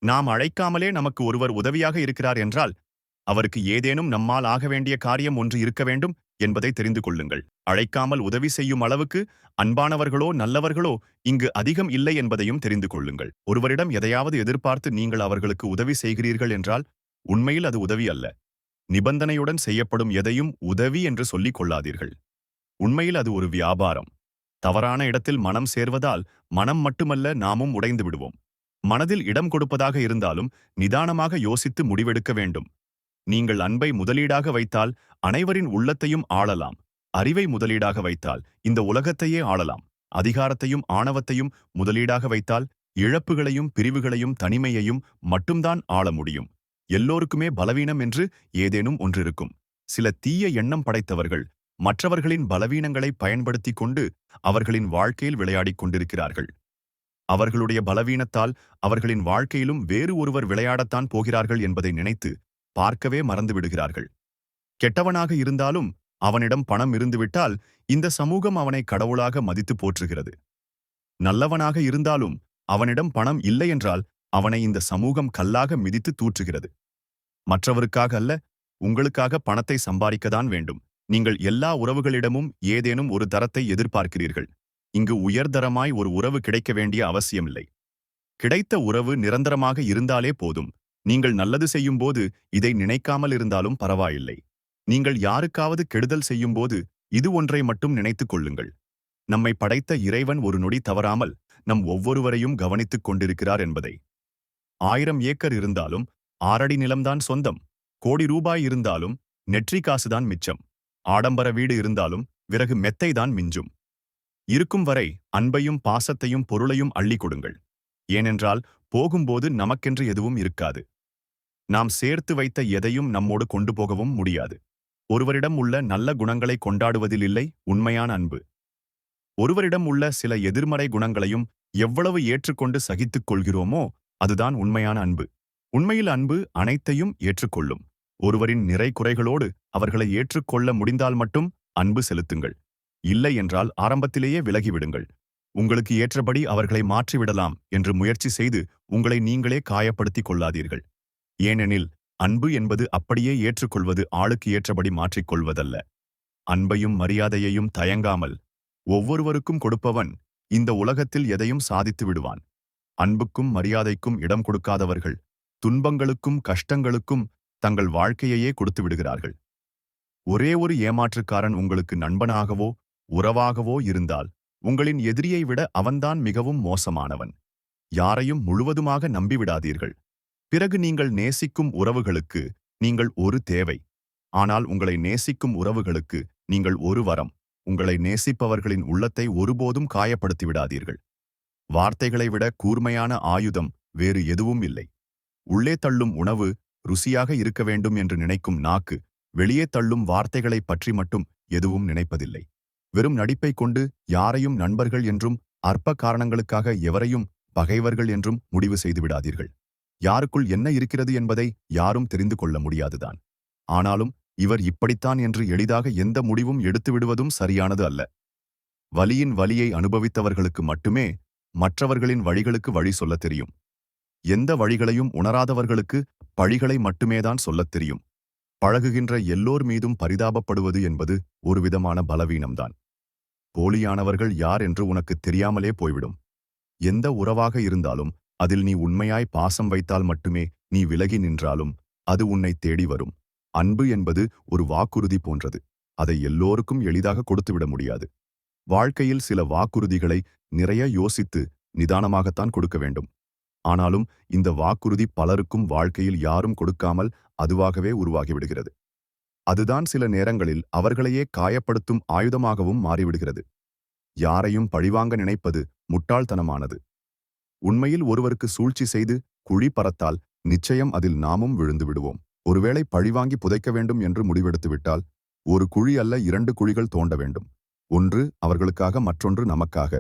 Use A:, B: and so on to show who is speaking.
A: நாம் அழைக்காமலே நமக்கு ஒருவர் உதவியாக இருக்கிறார் என்றால், அவருக்கு ஏதேனும் நம்மால் ஆக வேண்டிய காரியம் ஒன்று இருக்க வேண்டும் என்பதை தெரிந்து கொள்ளுங்கள். அழைக்காமல் உதவி செய்யும் அளவுக்கு அன்பானவர்களோ நல்லவர்களோ இங்கு அதிகம் இல்லை என்பதையும் தெரிந்து கொள்ளுங்கள். ஒருவரிடம் எதையாவது எதிர்பார்த்து நீங்கள் அவர்களுக்கு உதவி செய்கிறீர்கள் என்றால், உண்மையில் அது உதவி அல்ல. நிபந்தனையுடன் செய்யப்படும் எதையும் உதவி என்று சொல்லிக் கொள்ளாதீர்கள். உண்மையில் அது ஒரு வியாபாரம். தவறான இடத்தில் மனம் சேர்வதால் மனம் மட்டுமல்ல, நாமும் உடைந்து விடுவோம். மனதில் இடம் கொடுப்பதாக இருந்தாலும் நிதானமாக யோசித்து முடிவெடுக்க வேண்டும். நீங்கள் அன்பை முதலீடாக வைத்தால் அனைவரின் உள்ளத்தையும் ஆளலாம். அறிவை முதலீடாக வைத்தால் இந்த உலகத்தையே ஆளலாம். அதிகாரத்தையும் ஆணவத்தையும் முதலீடாக வைத்தால் இழப்புகளையும் பிரிவுகளையும் தனிமையையும் மட்டும்தான் ஆள முடியும். எல்லோருக்குமே பலவீனம் என்று ஏதேனும் ஒன்றிருக்கும். சில தீய எண்ணம் படைத்தவர்கள் மற்றவர்களின் பலவீனங்களை பயன்படுத்திக் கொண்டு அவர்களின் வாழ்க்கையில் விளையாடிக் கொண்டிருக்கிறார்கள். அவர்களுடைய பலவீனத்தால் அவர்களின் வாழ்க்கையிலும் வேறு ஒருவர் விளையாடத்தான் போகிறார்கள் என்பதை நினைத்து பார்க்கவே மறந்து விடுகிறார்கள். கெட்டவனாக இருந்தாலும் அவனிடம் பணம் இருந்துவிட்டால் இந்த சமூகம் அவனை கடவுளாக மதித்து போற்றுகிறது. நல்லவனாக இருந்தாலும் அவனிடம் பணம் இல்லை என்றால் அவனை இந்த சமூகம் கல்லாக மிதித்து தூற்றுகிறது. மற்றவருக்காக அல்ல, உங்களுக்காக பணத்தை சம்பாதிக்கத்தான் வேண்டும். நீங்கள் எல்லா உறவுகளிடமும் ஏதேனும் ஒரு தரத்தை எதிர்பார்க்கிறீர்கள். இங்கு உயர்தரமாய் ஒரு உறவு கிடைக்க வேண்டிய அவசியமில்லை. கிடைத்த உறவு நிரந்தரமாக இருந்தாலே போதும். நீங்கள் நல்லது செய்யும்போது இதை நினைக்காமல் இருந்தாலும் பரவாயில்லை. நீங்கள் யாருக்காவது கெடுதல் செய்யும்போது இது ஒன்றை மட்டும் நினைத்துக் கொள்ளுங்கள். நம்மை படைத்த இறைவன் ஒரு நொடி தவறாமல் நம் ஒவ்வொருவரையும் கவனித்துக் கொண்டிருக்கிறார் என்பதை. 1000 ஏக்கர் இருந்தாலும் 6 அடி நிலம்தான் சொந்தம். கோடி ரூபாய் இருந்தாலும் நெற்றி காசுதான் மிச்சம். ஆடம்பர வீடு இருந்தாலும் விறகு மெத்தைதான் மிஞ்சும். இருக்கும் வரை அன்பையும் பாசத்தையும் பொருளையும் அள்ளி கொடுங்கள். ஏனென்றால் போகும்போது நமக்கென்று எதுவும் இருக்காது. நாம் சேர்த்து வைத்த எதையும் நம்மோடு கொண்டு போகவும் முடியாது. ஒருவரிடம் உள்ள நல்ல குணங்களை கொண்டாடுவதில் இல்லை உண்மையான அன்பு. ஒருவரிடம் உள்ள சில எதிர்மறை குணங்களையும் எவ்வளவு ஏற்றுக்கொண்டு சகித்துக் கொள்கிறோமோ அதுதான் உண்மையான அன்பு. உண்மையில் அன்பு அனைத்தையும் ஏற்றுக்கொள்ளும். ஒருவரின் நிறை குறைகளோடு அவர்களை ஏற்றுக்கொள்ள முடிந்தால் மட்டும் அன்பு செலுத்துங்கள். இல்லை என்றால் ஆரம்பத்திலேயே விலகிவிடுங்கள். உங்களுக்கு ஏற்றபடி அவர்களை மாற்றிவிடலாம் என்று முயற்சி செய்து உங்களை நீங்களே காயப்படுத்திக் கொள்ளாதீர்கள். ஏனெனில் அன்பு என்பது அப்படியே ஏற்றுக்கொள்வது, ஆளுக்கு ஏற்றபடி மாற்றிக்கொள்வதல்ல. அன்பையும் மரியாதையையும் தயங்காமல் ஒவ்வொருவருக்கும் கொடுப்பவன் இந்த உலகத்தில் எதையும் சாதித்து விடுவான். அன்புக்கும் மரியாதைக்கும் இடம் கொடுக்காதவர்கள் துன்பங்களுக்கும் கஷ்டங்களுக்கும் தங்கள் வாழ்க்கையையே கொடுத்து விடுகிறார்கள். ஒரே ஒரு ஏமாற்றுக்காரன் உங்களுக்கு நண்பனாகவோ உறவாகவோ இருந்தால் உங்களின் எதிரியை விட அவன்தான் மிகவும் மோசமானவன். யாரையும் முழுவதுமாக நம்பிவிடாதீர்கள். பிறகு நீங்கள் நேசிக்கும் உறவுகளுக்கு நீங்கள் ஒரு தேவை. ஆனால் உங்களை நேசிக்கும் உறவுகளுக்கு நீங்கள் ஒரு வரம். உங்களை நேசிப்பவர்களின் உள்ளத்தை ஒருபோதும் காயப்படுத்தி விடாதீர்கள். வார்த்தைகளை விட கூர்மையான ஆயுதம் வேறு எதுவும் இல்லை. உள்ளே தள்ளும் உணவு ருசியாக இருக்க வேண்டும் என்று நினைக்கும் நாக்கு வெளியே தள்ளும் வார்த்தைகளை பற்றி மட்டும் எதுவும் நினைப்பதில்லை. வெறும் நடிப்பை கொண்டு யாரையும் நண்பர்கள் என்றும் அற்ப காரணங்களுக்காக எவரையும் பகைவர்கள் என்றும் முடிவு செய்து விடாதீர்கள். யாருக்குள் என்ன இருக்கிறது என்பதை யாரும் தெரிந்து கொள்ள முடியாதுதான். ஆனாலும் இவர் இப்படித்தான் என்று எளிதாக எந்த முடிவும் எடுத்து விடுவதும் சரியானது அல்ல. வலியின் வலியை அனுபவித்தவர்களுக்கு மட்டுமே மற்றவர்களின் வழிகளுக்கு வழி சொல்லத் தெரியும். எந்த வழிகளையும் உணராதவர்களுக்கு பழிகளை மட்டுமேதான் சொல்லத் தெரியும். பழகுகின்ற எல்லோர் மீதும் பரிதாபப்படுவது என்பது ஒரு விதமான பலவீனம்தான். போலியானவர்கள் யார் என்று உனக்கு தெரியாமலே போய்விடும். எந்த உறவாக இருந்தாலும் அதில் நீ உண்மையாய் பாசம் வைத்தால் மட்டுமே நீ விலகி நின்றாலும் அது உன்னை தேடி வரும். அன்பு என்பது ஒரு வாக்குறுதி போன்றது. அதை எல்லோருக்கும் எளிதாக கொடுத்துவிட முடியாது. வாழ்க்கையில் சில வாக்குறுதிகளை நிறைய யோசித்து நிதானமாகத்தான் கொடுக்க வேண்டும். ஆனாலும் இந்த வாக்குறுதி பலருக்கும் வாழ்க்கையில் யாரும் கொடுக்காமல் அதுவாகவே உருவாகிவிடுகிறது. அதுதான் சில நேரங்களில் அவர்களையே காயப்படுத்தும் ஆயுதமாகவும் மாறிவிடுகிறது. யாரையும் பழிவாங்க நினைப்பது முட்டாள்தனமானது. உண்மையில் ஒருவருக்கு சூழ்ச்சி செய்து குழி பறத்தால் நிச்சயம் அதில் நாமும் விழுந்து விடுவோம். ஒருவேளை பழிவாங்கி புதைக்க வேண்டும் என்று முடிவெடுத்து விட்டால் ஒரு குழி அல்ல 2 குழிகள் தோண்ட வேண்டும். ஒன்று அவர்களுக்காக, மற்றொன்று நமக்காக.